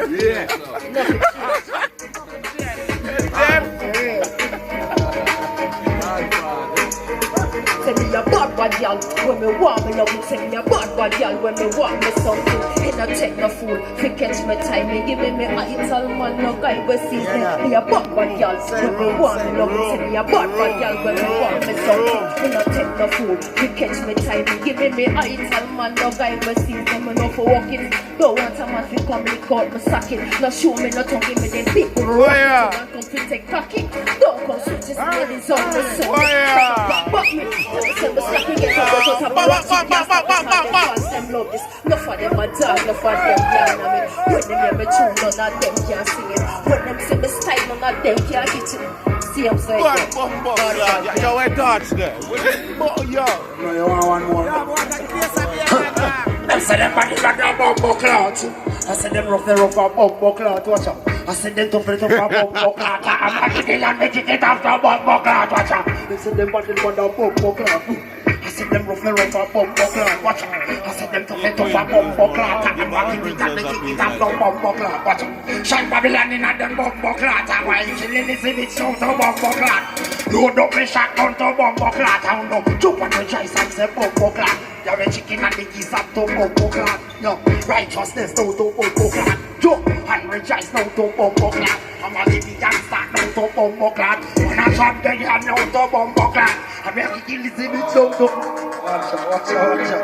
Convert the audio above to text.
Send me a bad bad y'all when me want me love me. Send me a bad bad y'all when me want me something. Ain't no take no fool, fi catch me timing. Give me ital man, no guy we see me. Me a bad bad y'all when me want me love me. Send me a bad bad y'all when me want me something. Ain't no take no fool, fi catch me timing. Give me ital man, no guy we see me. Me no for walking. Don't want a man fi come lick out me socket. No show me no tongue, give me them big rock. Don't come fi take cocky. Don't come switch this ladies on me. Back me. Send me slapping get up to top of rock. Them love this. Enough of them a dog, enough of them can't me. When them hear me tune, none of them can sing it. When them see me style, none of them can hit it. See I'm saying? Yo, where Dodge there? Yo. No, you want one more? I said them body like a bumbo clout. I said them rough a bumbo clout. Watch out. I said them tough a bumbo clout. I'm not getting and making it after bumbo clout. Watch out. They said them body like a bumbo clout. I said them rough a bumbo clout. Watch out. I said them tough a bumbo clout. I'm not getting it and making it after bumbo clout. Watch out. Shine Babylon in a them bumbo clout. While killing this in its show to bumbo clout. Load up a shotgun to bumbo clout. I don't know. Jump on the choice and say bumbo clout. You're a chicken and the geese up to bumbo clout. No, righteousness no to bumbo clout. Jump and rejoice no to bumbo clout. I'm a living gangster no to bumbo clout. When I shot the gun no to bumbo clout. I'm a kill this in it so to. Watch out.